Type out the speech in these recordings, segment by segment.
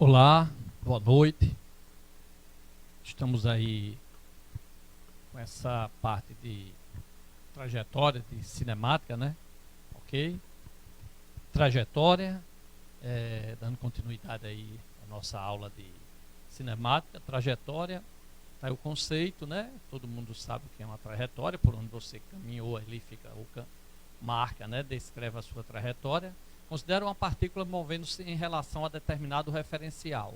Olá, boa noite. Estamos aí com essa parte de trajetória, de cinemática, né? Ok? Trajetória, dando continuidade aí à nossa aula de cinemática, trajetória, tá aí o conceito, né? Todo mundo sabe o que é uma trajetória, por onde você caminhou, ali fica marca, né? Descreve a sua trajetória. Considera uma partícula movendo-se em relação a determinado referencial.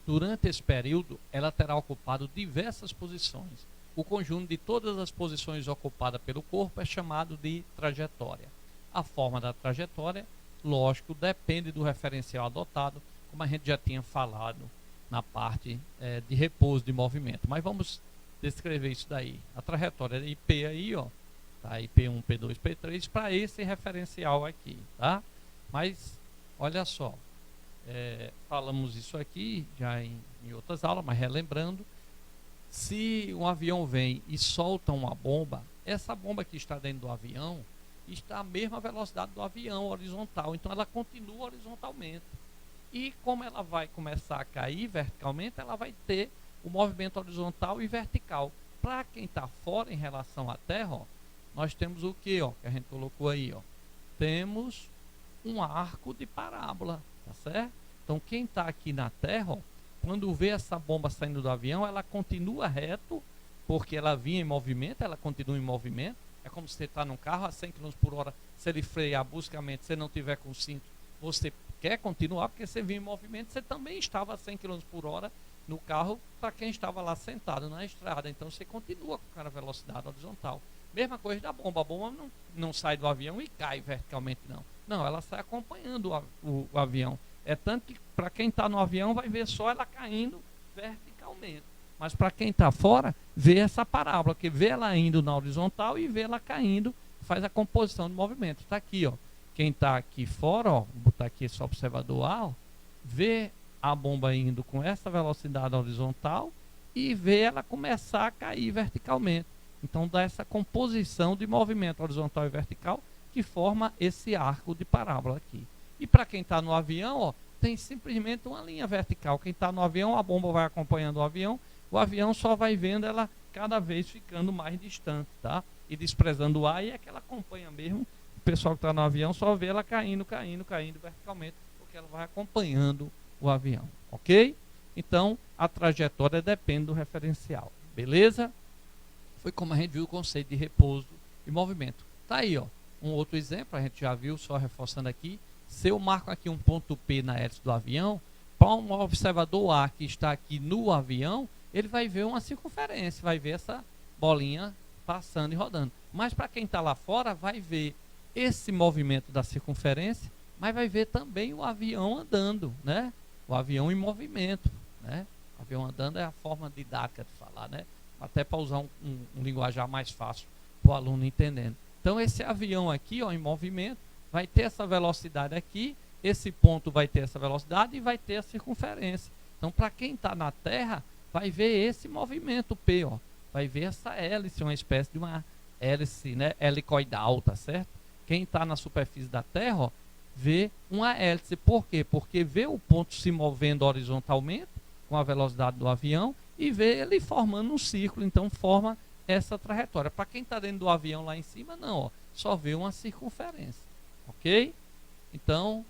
Durante esse período, ela terá ocupado diversas posições. O conjunto de todas as posições ocupadas pelo corpo é chamado de trajetória. A forma da trajetória, lógico, depende do referencial adotado, como a gente já tinha falado na parte de repouso de movimento. Mas vamos descrever isso daí. A trajetória IP aí, ó, tá? IP1, P2, P3, para esse referencial aqui, tá? Mas, olha só, falamos isso aqui já em outras aulas, mas relembrando, se um avião vem e solta uma bomba, essa bomba que está dentro do avião está à mesma velocidade do avião, horizontal, então ela continua horizontalmente. E como ela vai começar a cair verticalmente, ela vai ter o movimento horizontal e vertical. Para quem está fora em relação à Terra, ó, nós temos o que, ó, que a gente colocou aí, ó, temos um arco de parábola, tá certo? Então quem está aqui na Terra, ó, quando vê essa bomba saindo do avião, ela continua reto, porque ela vinha em movimento, ela continua em movimento. É como se você está num carro a 100 km por hora, se ele frear bruscamente, se não tiver com cinto, você quer continuar, porque você vinha em movimento, você também estava a 100 km por hora no carro, para quem estava lá sentado na estrada. Então você continua com aquela velocidade horizontal. Mesma coisa da bomba. A bomba não sai do avião e cai verticalmente, não. Não, ela sai acompanhando o avião. É tanto que para quem está no avião vai ver só ela caindo verticalmente. Mas para quem está fora, vê essa parábola, que vê ela indo na horizontal e vê ela caindo, faz a composição de movimento. Está aqui, ó. Quem está aqui fora, ó, vou botar aqui esse observador A, ó, vê a bomba indo com essa velocidade horizontal e vê ela começar a cair verticalmente. Então dá essa composição de movimento horizontal e vertical que forma esse arco de parábola aqui. E para quem está no avião, ó, tem simplesmente uma linha vertical. Quem está no avião, a bomba vai acompanhando o avião só vai vendo ela cada vez ficando mais distante, tá? E desprezando o ar, e é que ela acompanha mesmo. O pessoal que está no avião só vê ela caindo verticalmente, porque ela vai acompanhando o avião, ok? Então, a trajetória depende do referencial, beleza? Foi como a gente viu o conceito de repouso e movimento. Tá aí, ó, um outro exemplo, a gente já viu, só reforçando aqui. Se eu marco aqui um ponto P na hélice do avião, para um observador A que está aqui no avião, ele vai ver uma circunferência, vai ver essa bolinha passando e rodando. Mas para quem está lá fora, vai ver esse movimento da circunferência, mas vai ver também o avião andando, né? O avião em movimento, né? O avião andando é a forma didática de falar, né? Até para usar um linguajar mais fácil para o aluno entendendo. Então esse avião aqui, ó, em movimento, vai ter essa velocidade aqui, esse ponto vai ter essa velocidade e vai ter a circunferência. Então para quem está na Terra, vai ver esse movimento P, ó, vai ver essa hélice, uma espécie de uma hélice, né, helicoidal, tá certo? Quem está na superfície da Terra, ó, vê uma hélice. Por quê? Porque vê o ponto se movendo horizontalmente com a velocidade do avião e vê ele formando um círculo, então forma essa trajetória. Para quem está dentro do avião lá em cima, não, ó, só vê uma circunferência, ok? Então,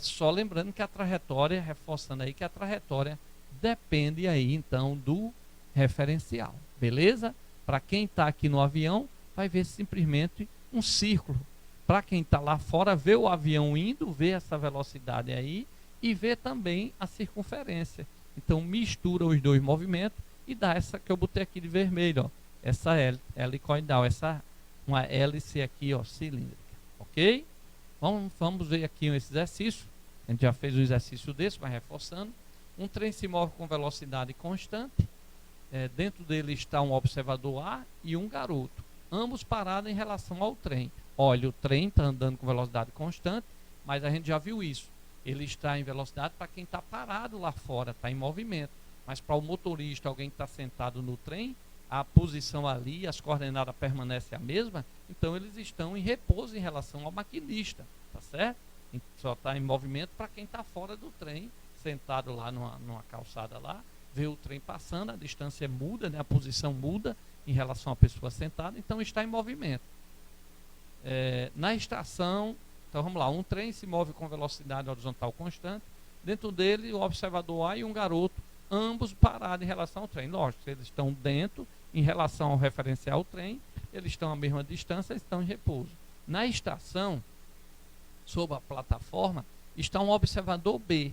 só lembrando que a trajetória, reforçando aí que a trajetória depende aí, então, do referencial, beleza? Para quem está aqui no avião, vai ver simplesmente um círculo. Para quem está lá fora, vê o avião indo, vê essa velocidade aí e vê também a circunferência. Então mistura os dois movimentos e dá essa que eu botei aqui de vermelho, ó, essa helicoidal, essa uma hélice aqui, ó, cilíndrica, ok? Vamos ver aqui esse exercício. A gente já fez um exercício desse, mas reforçando. Um trem se move com velocidade constante. Dentro dele está um observador A e um garoto, ambos parados em relação ao trem. Olha, o trem está andando com velocidade constante, mas a gente já viu isso. Ele está em velocidade para quem está parado lá fora, está em movimento. Mas para o motorista, alguém que está sentado no trem, a posição ali, as coordenadas permanecem a mesma, então eles estão em repouso em relação ao maquinista, tá certo? Só está em movimento para quem está fora do trem, sentado lá numa calçada lá, vê o trem passando, a distância muda, né, a posição muda em relação à pessoa sentada, então está em movimento. Na estação, então vamos lá, um trem se move com velocidade horizontal constante, dentro dele o observador A e um garoto, ambos parados em relação ao trem. Lógico, eles estão dentro, em relação ao referencial ao trem, eles estão à mesma distância, estão em repouso. Na estação, sob a plataforma, está um observador B,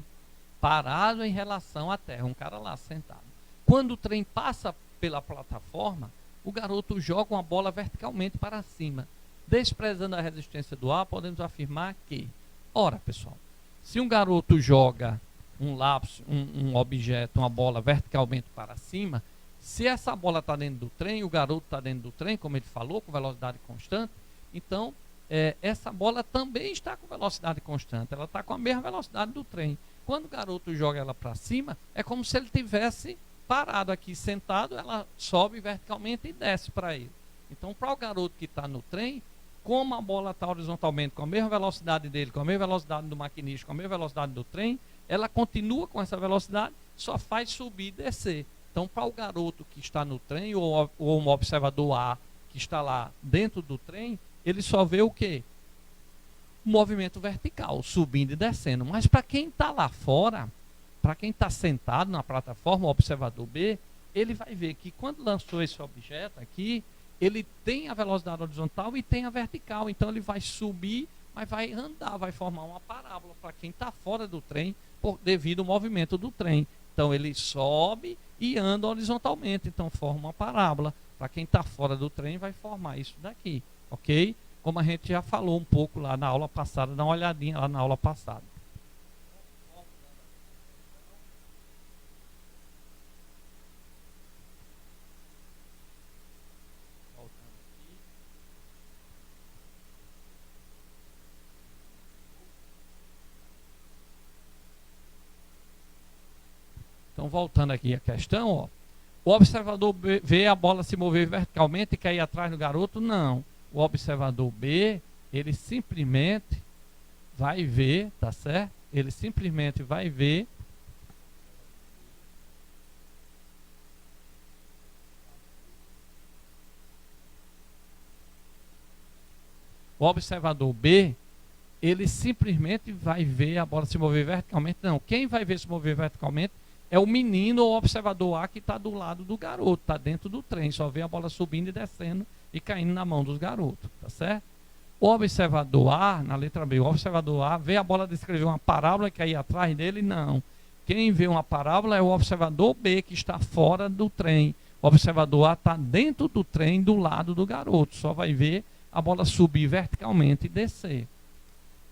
parado em relação à terra, um cara lá sentado. Quando o trem passa pela plataforma, o garoto joga uma bola verticalmente para cima. Desprezando a resistência do ar, podemos afirmar que, ora pessoal, se um garoto joga um lápis, um objeto, uma bola verticalmente para cima, se essa bola está dentro do trem, o garoto está dentro do trem, como ele falou, com velocidade constante, então essa bola também está com velocidade constante, ela está com a mesma velocidade do trem. Quando o garoto joga ela para cima, é como se ele tivesse parado aqui, sentado, ela sobe verticalmente e desce para ele. Então, para o garoto que está no trem, como a bola está horizontalmente com a mesma velocidade dele, com a mesma velocidade do maquinista, com a mesma velocidade do trem, ela continua com essa velocidade, só faz subir e descer. Então, para o garoto que está no trem, ou um observador A que está lá dentro do trem, ele só vê o quê? O movimento vertical, subindo e descendo. Mas para quem está lá fora, para quem está sentado na plataforma, o observador B, ele vai ver que quando lançou esse objeto aqui, ele tem a velocidade horizontal e tem a vertical. Então ele vai subir, mas vai andar, vai formar uma parábola para quem está fora do trem, devido ao movimento do trem. Então ele sobe e anda horizontalmente, então forma uma parábola. Para quem está fora do trem, vai formar isso daqui, ok? Como a gente já falou um pouco lá na aula passada, dá uma olhadinha lá na aula passada. Então, voltando aqui à questão, ó, o observador B vê a bola se mover verticalmente e cair atrás do garoto? Não. O observador B, ele simplesmente vai ver, tá certo? Ele simplesmente vai ver o observador B, ele simplesmente vai ver a bola se mover verticalmente. Não, quem vai ver se mover verticalmente é o menino ou o observador A que está do lado do garoto, está dentro do trem, só vê a bola subindo e descendo e caindo na mão dos garotos, tá certo? O observador A, na letra B, o observador A vê a bola descrever uma parábola e cair atrás dele? Não. Quem vê uma parábola é o observador B, que está fora do trem. O observador A está dentro do trem, do lado do garoto, só vai ver a bola subir verticalmente e descer.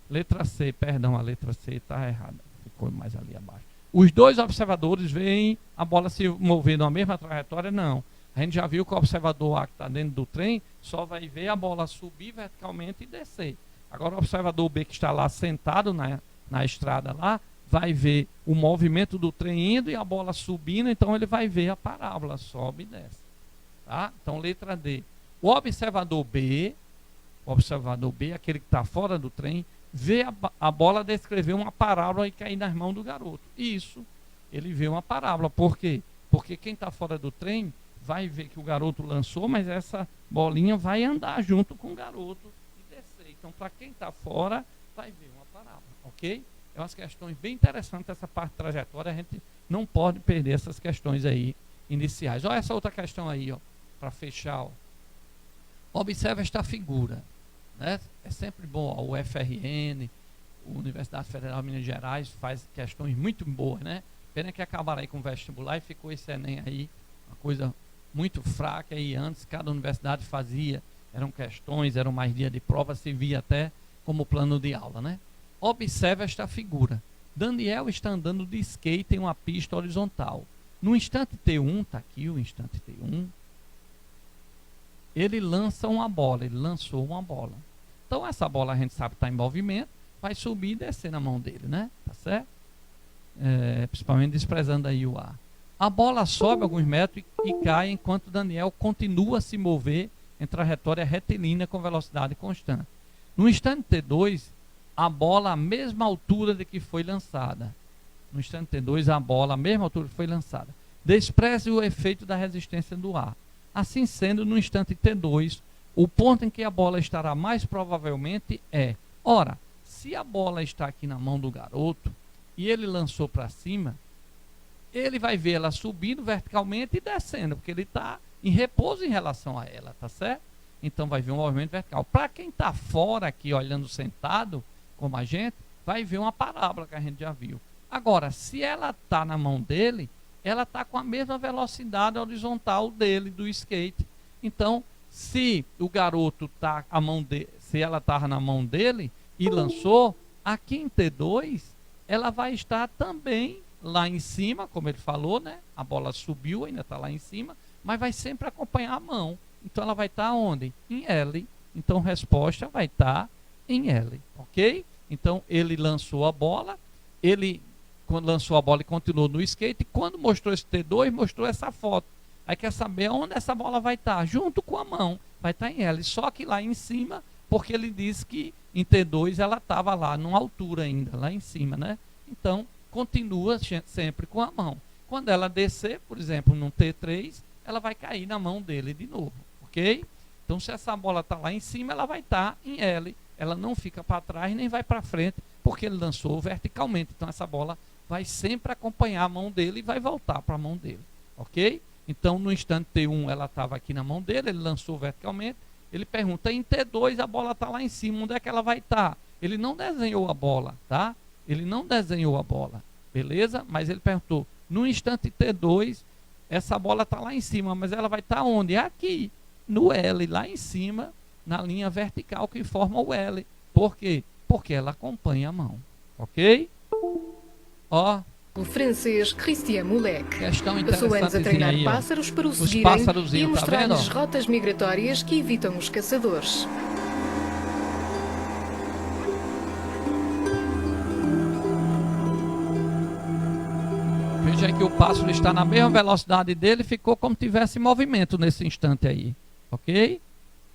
Letra C, perdão, a letra C está errada, ficou mais ali abaixo. Os dois observadores veem a bola se mover na mesma trajetória? Não. A gente já viu que o observador A que está dentro do trem só vai ver a bola subir verticalmente e descer. Agora o observador B que está lá sentado na estrada lá, vai ver o movimento do trem indo e a bola subindo, então ele vai ver a parábola, sobe e desce. Tá? Então letra D. O observador B, aquele que está fora do trem, vê a bola descrever uma parábola e cair nas mãos do garoto. Isso, ele vê uma parábola. Por quê? Porque quem está fora do trem vai ver que o garoto lançou, mas essa bolinha vai andar junto com o garoto e descer. Então, para quem está fora, vai ver uma parábola, ok? É umas questões bem interessantes essa parte de trajetória, a gente não pode perder essas questões aí iniciais. Olha essa outra questão aí, ó, para fechar. Ó. Observe esta figura. Né? É sempre bom, ó, o FRN, a Universidade Federal de Minas Gerais faz questões muito boas, né? Pena que acabaram aí com o vestibular e ficou esse Enem aí, uma coisa muito fraca, e antes cada universidade fazia, eram questões, eram mais dias de prova, se via até como plano de aula, né? Observe esta figura. Daniel está andando de skate em uma pista horizontal. No instante T1, está aqui o instante T1, ele lança uma bola, ele lançou uma bola. Então essa bola a gente sabe que está em movimento, vai subir e descer na mão dele, né? Tá certo? Principalmente desprezando aí o ar. A bola sobe alguns metros e cai enquanto Daniel continua a se mover em trajetória retilínea com velocidade constante. No instante T2, a bola à mesma altura de que foi lançada. no instante T2, a bola, a mesma altura que foi lançada. Despreze o efeito da resistência do ar. Assim sendo, no instante T2, o ponto em que a bola estará mais provavelmente é, ora, se a bola está aqui na mão do garoto e ele lançou para cima, ele vai ver ela subindo verticalmente e descendo, porque ele está em repouso em relação a ela, tá certo? Então vai ver um movimento vertical. Para quem está fora aqui, olhando sentado, como a gente, vai ver uma parábola que a gente já viu. Agora, se ela está na mão dele, ela está com a mesma velocidade horizontal dele, do skate. Então, se o garoto tá a mão de, se ela estava na mão dele e lançou, aqui em T2, ela vai estar também lá em cima, como ele falou, né? A bola subiu, ainda está lá em cima, mas vai sempre acompanhar a mão. Então ela vai estar onde? Em L. Então a resposta vai estar em L, ok? Então ele lançou a bola, quando lançou a bola e continuou no skate, e quando mostrou esse T2, mostrou essa foto. Aí quer saber onde essa bola vai estar? Junto com a mão, vai estar em L. Só que lá em cima, porque ele disse que em T2 ela estava lá, numa altura ainda, lá em cima, né? Então continua sempre com a mão. Quando ela descer, por exemplo, no T3, ela vai cair na mão dele de novo, ok? Então, se essa bola está lá em cima, ela vai estar em L. Ela não fica para trás nem vai para frente, porque ele lançou verticalmente. Então, essa bola vai sempre acompanhar a mão dele e vai voltar para a mão dele, ok? Então, no instante T1, ela estava aqui na mão dele, ele lançou verticalmente. Ele pergunta, em T2 a bola está lá em cima, onde é que ela vai estar? Ele não desenhou a bola, tá? Ele não desenhou a bola, beleza? Mas ele perguntou, no instante T2, essa bola está lá em cima, mas ela vai estar onde? Aqui, no L, lá em cima, na linha vertical que forma o L. Por quê? Porque ela acompanha a mão, ok? Ó, O francês Christian Moulek questão passou anos a treinar aí, pássaros para o os seguirem e pássarozinhos, tá mostrar-lhes vendo? rotas migratórias que evitam os caçadores. Veja aí que o pássaro está na mesma velocidade dele, ficou como tivesse movimento nesse instante aí, ok?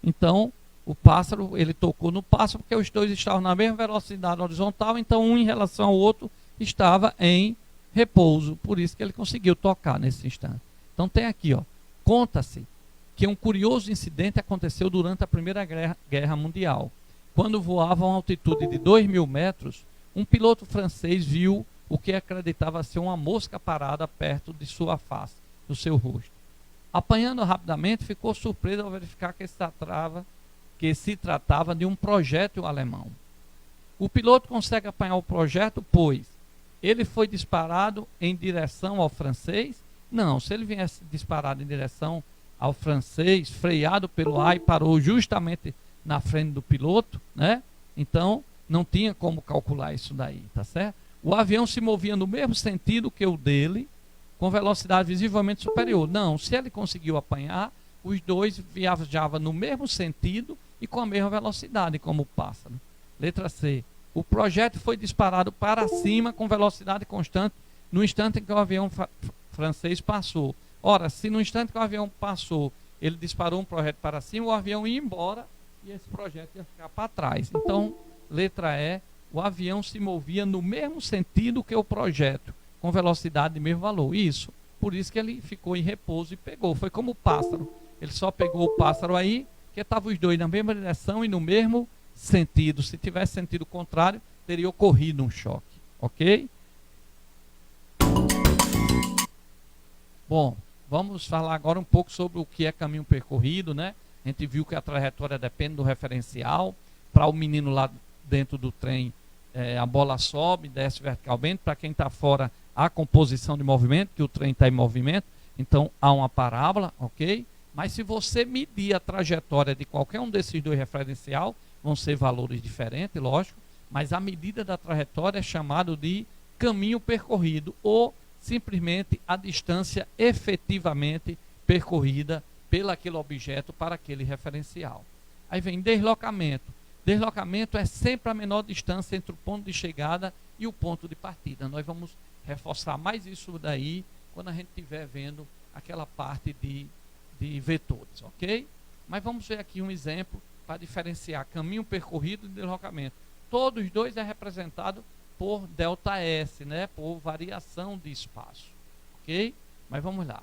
Então, o pássaro, ele tocou no pássaro porque os dois estavam na mesma velocidade horizontal, então um em relação ao outro estava em repouso, por isso que ele conseguiu tocar nesse instante. Então tem aqui, ó, conta-se que um curioso incidente aconteceu durante a Primeira Guerra Mundial. Quando voavam a altitude de 2.000 metros, um piloto francês viu o que acreditava ser uma mosca parada perto de sua face, do seu rosto. Apanhando rapidamente, ficou surpreso ao verificar que se tratava de um projétil alemão. O piloto consegue apanhar o projétil, pois ele foi disparado em direção ao francês? Não, se ele viesse disparado em direção ao francês, freado pelo ar e parou justamente na frente do piloto, né? Então, não tinha como calcular isso daí, tá certo? O avião se movia no mesmo sentido que o dele, com velocidade visivelmente superior. Não, se ele conseguiu apanhar, os dois viajavam no mesmo sentido e com a mesma velocidade, como o pássaro. Letra C. O projétil foi disparado para cima com velocidade constante no instante em que o avião francês passou. Ora, se no instante que o avião passou, ele disparou um projétil para cima, o avião ia embora e esse projétil ia ficar para trás. Então, letra E, o avião se movia no mesmo sentido que o projétil, com velocidade de mesmo valor. Isso, por isso que ele ficou em repouso e pegou. Foi como o pássaro. Ele só pegou o pássaro aí, que estavam os dois na mesma direção e no mesmo sentido. Se tivesse sentido contrário, teria ocorrido um choque. Ok? Bom, vamos falar agora um pouco sobre o que é caminho percorrido, né? A gente viu que a trajetória depende do referencial. Para o menino lá dentro do trem, a bola sobe, desce verticalmente. Para quem está fora, há composição de movimento, que o trem está em movimento. Então, há uma parábola, ok? Mas se você medir a trajetória de qualquer um desses dois referencial, vão ser valores diferentes, lógico, mas a medida da trajetória é chamado de caminho percorrido ou simplesmente a distância efetivamente percorrida pelo aquele objeto para aquele referencial. Aí vem deslocamento. Deslocamento é sempre a menor distância entre o ponto de chegada e o ponto de partida. Nós vamos reforçar mais isso daí quando a gente estiver vendo aquela parte de vetores, ok? Mas vamos ver aqui um exemplo para diferenciar caminho percorrido e deslocamento. Todos dois é representado por ΔS, né? Por variação de espaço. Ok? Mas vamos lá.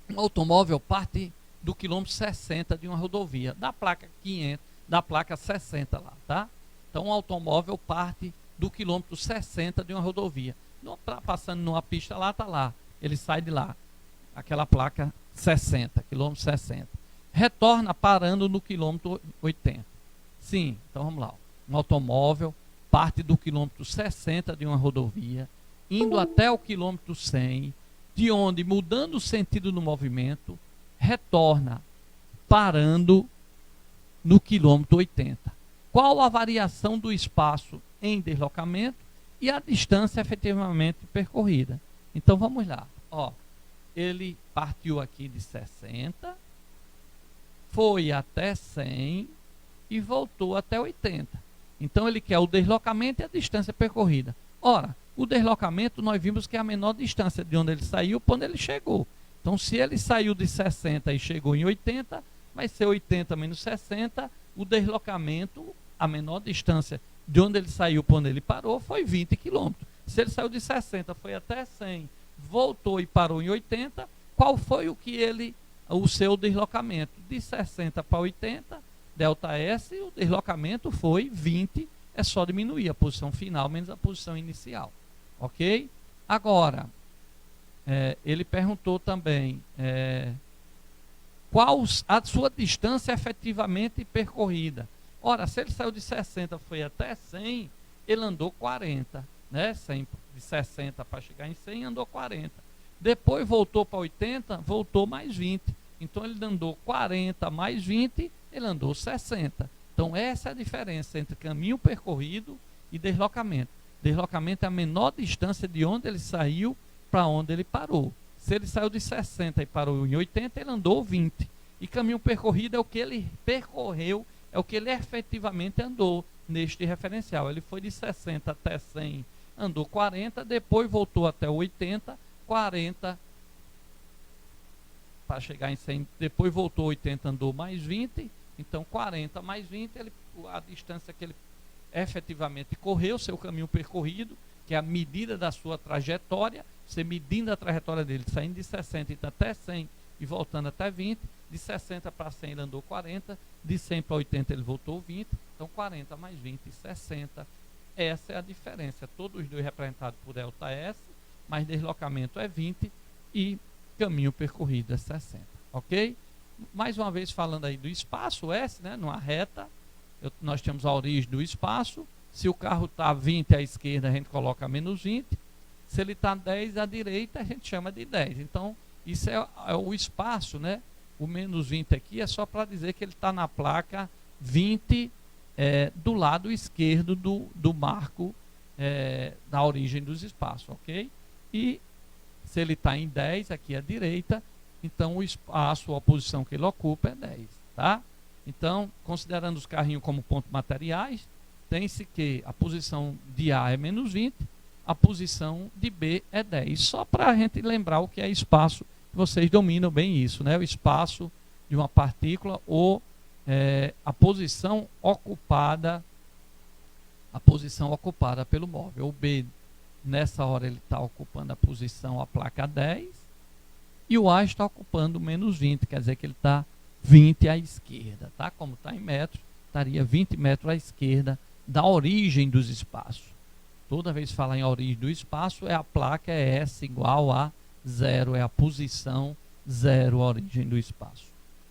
Um automóvel parte do quilômetro 60 de uma rodovia, da placa 500, da placa 60 lá, tá? Então, um automóvel parte do quilômetro 60 de uma rodovia. Passando numa pista lá, tá lá. Ele sai de lá. Aquela placa 60, quilômetro 60. Retorna parando no quilômetro 80. Sim, então vamos lá. Um automóvel parte do quilômetro 60 de uma rodovia, indo até o quilômetro 100, de onde, mudando o sentido do movimento, retorna parando no quilômetro 80. Qual a variação do espaço em deslocamento e a distância efetivamente percorrida? Então vamos lá. Ó, ele partiu aqui de 60, foi até 100 e voltou até 80. Então ele quer o deslocamento e a distância percorrida. Ora, o deslocamento nós vimos que é a menor distância de onde ele saiu para onde ele chegou. Então se ele saiu de 60 e chegou em 80, vai ser 80 menos 60. O deslocamento, a menor distância de onde ele saiu para onde ele parou, foi 20 km. Se ele saiu de 60, foi até 100, voltou e parou em 80, qual foi o seu deslocamento? De 60 para 80, ΔS, o deslocamento foi 20, é só diminuir a posição final menos a posição inicial. Ok? Agora, ele perguntou também qual a sua distância efetivamente percorrida. Ora, se ele saiu de 60 foi até 100, ele andou 40, né? De 60 para chegar em 100, andou 40. Depois voltou para 80, voltou mais 20. Então ele andou 40 mais 20, ele andou 60. Então essa é a diferença entre caminho percorrido e deslocamento. Deslocamento é a menor distância de onde ele saiu para onde ele parou. Se ele saiu de 60 e parou em 80, ele andou 20. E caminho percorrido é o que ele percorreu, é o que ele efetivamente andou neste referencial. Ele foi de 60 até 100, andou 40, depois voltou até 80, 40 para chegar em 100, depois voltou 80, andou mais 20, então 40 mais 20, a distância que ele efetivamente correu, seu caminho percorrido, que é a medida da sua trajetória, você medindo a trajetória dele, saindo de 60 até 100 e voltando até 20, de 60 para 100 ele andou 40, de 100 para 80 ele voltou 20, então 40 mais 20, 60. Essa é a diferença, todos os dois representados por ΔS, mas deslocamento é 20 e caminho percorrido é 60, ok? Mais uma vez falando aí do espaço S, né, numa reta, nós temos a origem do espaço. Se o carro está 20 à esquerda, a gente coloca menos 20. Se ele está 10 à direita, a gente chama de 10. Então, isso é o espaço, né? O menos 20 aqui é só para dizer que ele está na placa 20 do lado esquerdo do marco da origem dos espaços, ok? E se ele está em 10 aqui à direita, então o espaço, a posição que ele ocupa é 10, tá? Então, considerando os carrinhos como pontos materiais, tem-se que a posição de A é menos 20, a posição de B é 10. Só para a gente lembrar o que é espaço, vocês dominam bem isso, né? O espaço de uma partícula ou a posição ocupada pelo móvel. O B, nessa hora, ele está ocupando a posição, a placa 10, e o A está ocupando menos 20, quer dizer que ele está 20 à esquerda, tá? Como está em metros, estaria 20 metros à esquerda da origem dos espaços. Toda vez que falar em origem do espaço, a placa é S igual a 0, é a posição 0, a origem do espaço.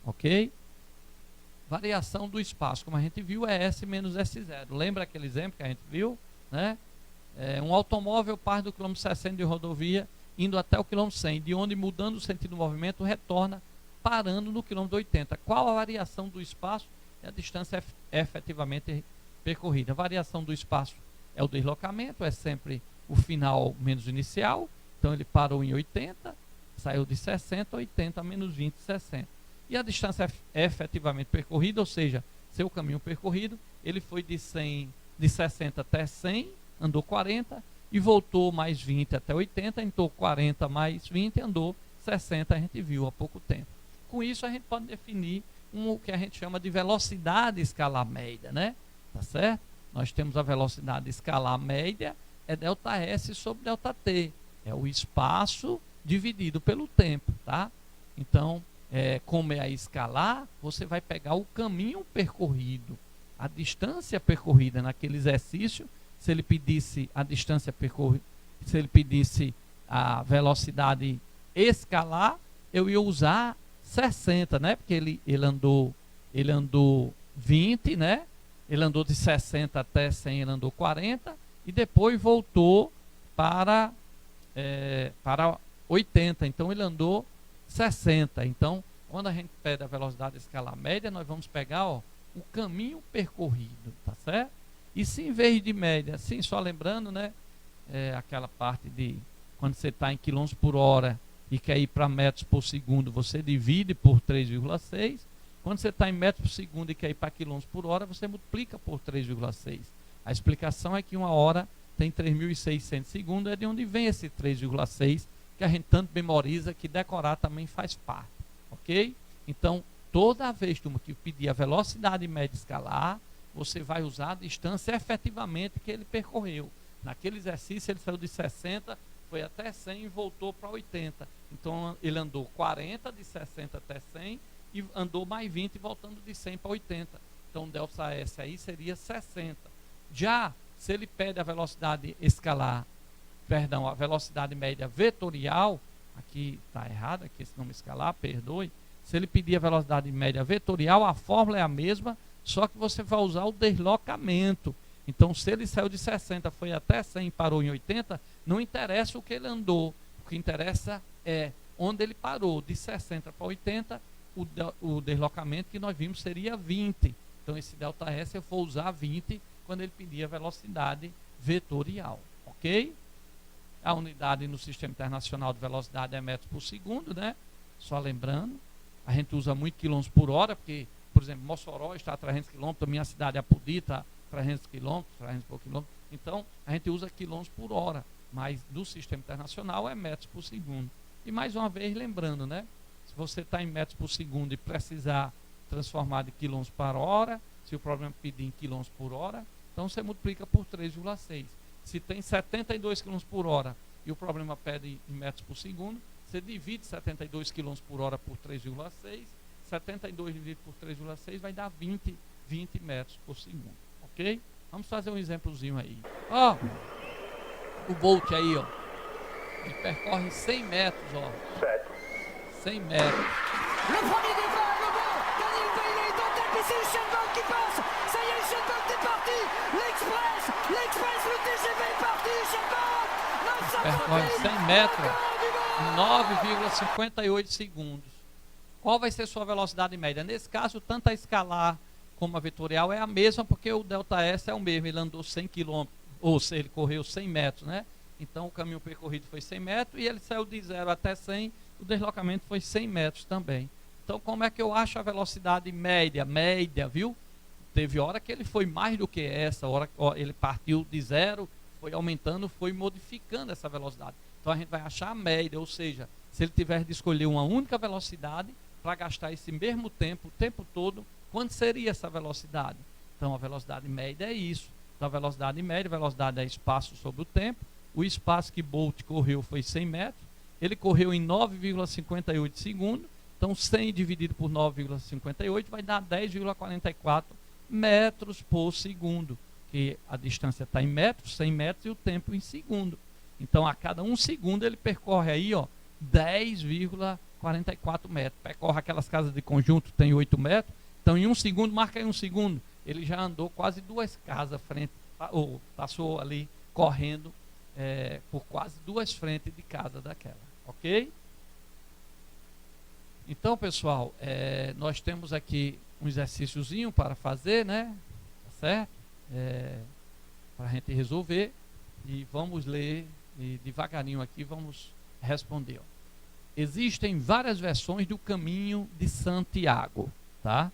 Ok? Variação do espaço, como a gente viu, é S menos S0. Lembra aquele exemplo que a gente viu? Né? Um automóvel parte do quilômetro 60 de rodovia, indo até o quilômetro 100, de onde, mudando o sentido do movimento, retorna parando no quilômetro 80. Qual a variação do espaço e a distância efetivamente percorrida? A variação do espaço é o deslocamento, é sempre o final menos o inicial. Então ele parou em 80, saiu de 60, 80 menos 20, 60. E a distância efetivamente percorrida, ou seja, seu caminho percorrido, ele foi de 60 até 100, andou 40, e voltou mais 20 até 80, então 40 mais 20, andou 60, a gente viu há pouco tempo. Com isso a gente pode definir o que a gente chama de velocidade escalar média, né? Tá certo? nós temos a velocidade escalar média, é ΔS sobre ΔT. É o espaço dividido pelo tempo, tá? Então, como é a escalar, você vai pegar o caminho percorrido, a distância percorrida naquele exercício. Se ele pedisse a distância percorrida, se ele pedisse a velocidade escalar, eu ia usar 60, né? Porque ele andou 20, né? Ele andou de 60 até 100, ele andou 40 e depois voltou para 80. Então ele andou 60. Então, quando a gente pede a velocidade escalar média, nós vamos pegar, ó, o caminho percorrido, tá certo? E se em vez de média, assim, só lembrando, né? Aquela parte de quando você está em quilômetros por hora e quer ir para metros por segundo, você divide por 3,6. Quando você está em metros por segundo e quer ir para quilômetros por hora, você multiplica por 3,6. A explicação é que uma hora tem 3.600 segundos, é de onde vem esse 3,6, que a gente tanto memoriza, que decorar também faz parte, ok? Então, toda vez que pedir a velocidade média escalar, você vai usar a distância efetivamente que ele percorreu. Naquele exercício ele saiu de 60, foi até 100 e voltou para 80. Então ele andou 40 de 60 até 100 e andou mais 20 voltando de 100 para 80. Então o ΔS aí seria 60. Já se ele pede a velocidade escalar, perdão, a velocidade média vetorial, aqui está errado, aqui esse nome escalar, perdoe. Se ele pedir a velocidade média vetorial, a fórmula é a mesma, só que você vai usar o deslocamento. Então, se ele saiu de 60, foi até 100 e parou em 80, não interessa o que ele andou. O que interessa é onde ele parou. De 60 para 80, o deslocamento que nós vimos seria 20. Então, esse ΔS eu vou usar 20 quando ele pedir a velocidade vetorial. Ok? A unidade no Sistema Internacional de Velocidade é metros por segundo, né? Só lembrando, a gente usa muito quilômetros por hora, porque, por exemplo, Mossoró está a 300 km, a minha cidade, Apodi, está a 300 km, 300 e poucos quilômetros. Então, a gente usa quilômetros por hora, mas do Sistema Internacional é metros por segundo. E mais uma vez, lembrando, né? Se você está em metros por segundo e precisar transformar de quilômetros para hora, se o problema pedir em quilômetros por hora, então você multiplica por 3,6. Se tem 72 km por hora e o problema pede em metros por segundo, você divide 72 km por hora por 3,6. 72 dividido por 3,6 vai dar 20 metros por segundo. Ok? Vamos fazer um exemplozinho aí. Ó, o Bolt aí, ó. Ele percorre 100 metros, ó. 100 metros. Le premier départ, le bon, Daniel Bailey est en tête, mais c'est Usain Bolt qui passe. Ça y est, Usain Bolt est parti. L'Express, le TGV est parti. Usain Bolt, Percorre 100 metros em 9,58 segundos. Qual vai ser sua velocidade média? Nesse caso, tanto a escalar como a vetorial é a mesma, porque o ΔS é o mesmo. Ele andou 100 km, ou seja, ele correu 100 metros, né? Então, o caminho percorrido foi 100 metros e ele saiu de 0 até 100. O deslocamento foi 100 metros também. Então, como é que eu acho a velocidade média? Média, viu? Teve hora que ele foi mais do que essa, hora ele partiu de 0, foi aumentando, foi modificando essa velocidade. Então, a gente vai achar a média, ou seja, se ele tiver de escolher uma única velocidade para gastar esse mesmo tempo, o tempo todo, quanto seria essa velocidade? Então, a velocidade média é isso. Então, a velocidade média, velocidade é espaço sobre o tempo. O espaço que Bolt correu foi 100 metros. Ele correu em 9,58 segundos. Então, 100 dividido por 9,58 vai dar 10,44 metros por segundo. Que a distância está em metros, 100 metros e o tempo em segundo. Então, a cada 1 segundo ele percorre aí, ó, 10,44 metros. Percorre aquelas casas de conjunto, tem 8 metros. Então, em 1 segundo, marca em 1 segundo. Ele já andou quase 2 casas à frente, ou passou ali correndo por quase 2 frentes de casa daquela. Ok? Então, pessoal, nós temos aqui um exercíciozinho para fazer, né? Tá certo? Para a gente resolver. E vamos ler e devagarinho aqui, vamos responder. Ó. Existem várias versões do caminho de Santiago, tá?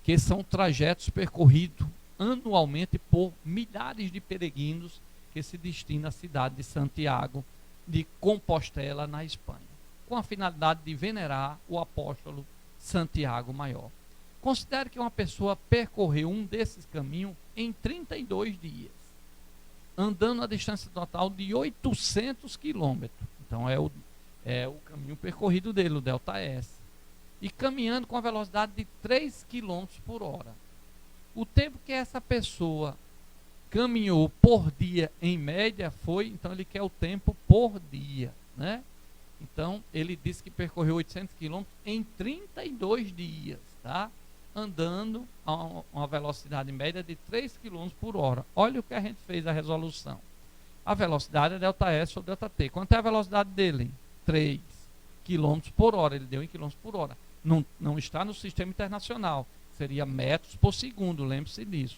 Que são trajetos percorridos anualmente por milhares de peregrinos que se destinam à cidade de Santiago de Compostela, na Espanha, com a finalidade de venerar o apóstolo Santiago Maior. Considere que uma pessoa percorreu um desses caminhos em 32 dias, andando a distância total de 800 quilômetros. Então é o caminho percorrido dele, o delta S. E caminhando com a velocidade de 3 km por hora. O tempo que essa pessoa caminhou por dia, em média, foi, então ele quer o tempo por dia, né? Então, ele disse que percorreu 800 km em 32 dias, tá? Andando a uma velocidade média de 3 km por hora. Olha o que a gente fez a resolução. A velocidade é delta S sobre delta T. Quanto é a velocidade dele? 3 km por hora. Ele deu em km por hora. Não está no sistema internacional. Seria metros por segundo, lembre-se disso.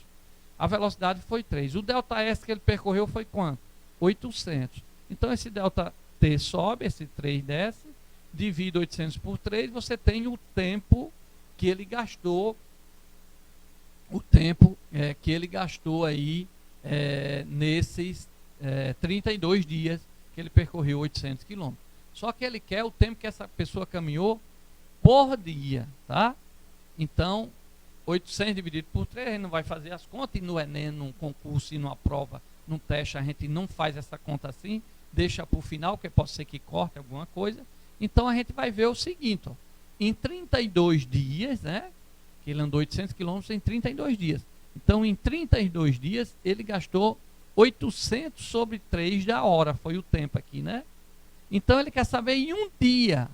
A velocidade foi 3. O delta S que ele percorreu foi quanto? 800. Então, esse delta T sobe, esse 3 desce, divide 800 por 3, você tem o tempo que ele gastou, aí nesses 32 dias que ele percorreu 800 quilômetros. Só que ele quer o tempo que essa pessoa caminhou por dia, tá? Então, 800 dividido por 3, a gente não vai fazer as contas, e no Enem, num concurso e numa prova, num teste, a gente não faz essa conta assim, deixa para o final, porque pode ser que corte alguma coisa. Então, a gente vai ver o seguinte, ó, em 32 dias, né, que ele andou 800 quilômetros em 32 dias. Então, em 32 dias, ele gastou 800 sobre 3 da hora, foi o tempo aqui, né? Então, ele quer saber em um dia,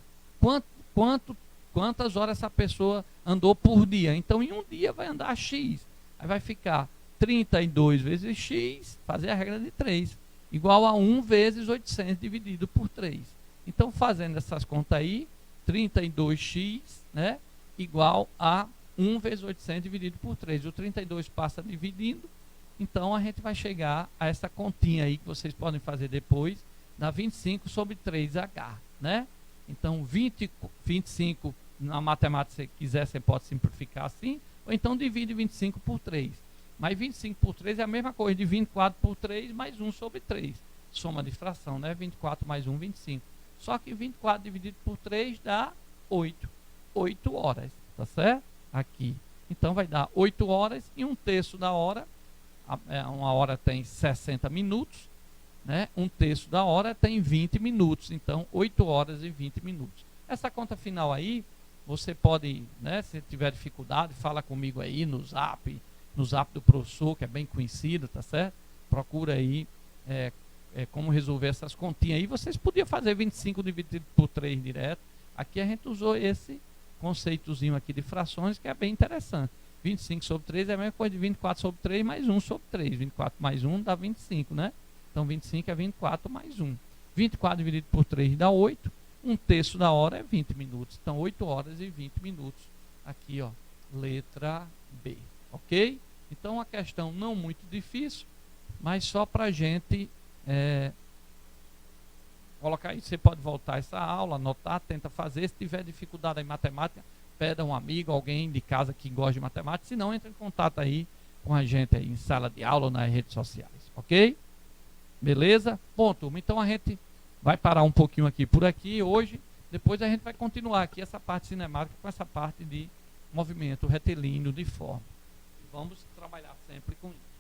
quantas horas essa pessoa andou por dia. Então, em um dia vai andar X. Aí vai ficar 32 vezes X, fazer a regra de 3, igual a 1 vezes 800 dividido por 3. Então, fazendo essas contas aí, 32x, né, igual a 1 vezes 800 dividido por 3. O 32 passa dividindo, então a gente vai chegar a essa continha aí que vocês podem fazer depois, da 25 sobre 3H, né? Então, 25, na matemática, se quiser, você pode simplificar assim, ou então divide 25 por 3. Mas 25 por 3 é a mesma coisa de 24 por 3 mais 1 sobre 3. Soma de fração, né? 24 mais 1, 25. Só que 24 dividido por 3 dá 8. 8 horas, tá certo? Aqui. Então, vai dar 8 horas e 1/3 da hora. Uma hora tem 60 minutos, né? 1/3 da hora tem 20 minutos. Então, 8 horas e 20 minutos. Essa conta final aí, você pode, né? Se tiver dificuldade, fala comigo aí no zap do professor, que é bem conhecido, tá certo? Procura aí como resolver essas continhas aí. Vocês podiam fazer 25 dividido por 3 direto. Aqui a gente usou esse conceitozinho aqui de frações, que é bem interessante. 25 sobre 3 é a mesma coisa de 24 sobre 3 mais 1 sobre 3. 24 mais 1 dá 25, né? Então 25 é 24 mais 1. 24 dividido por 3 dá 8. 1/3 da hora é 20 minutos. Então 8 horas e 20 minutos. Aqui, ó, letra B. Ok? Então, uma questão não muito difícil, mas só para a gente colocar aí. Você pode voltar essa aula, anotar, tenta fazer. Se tiver dificuldade em matemática, pede um amigo, alguém de casa que gosta de matemática. Se não, entre em contato aí com a gente aí em sala de aula ou nas redes sociais. Ok? Beleza? Bom, turma, então a gente vai parar um pouquinho aqui por aqui hoje. Depois a gente vai continuar aqui essa parte cinemática com essa parte de movimento retilíneo de forma. Vamos trabalhar sempre com isso.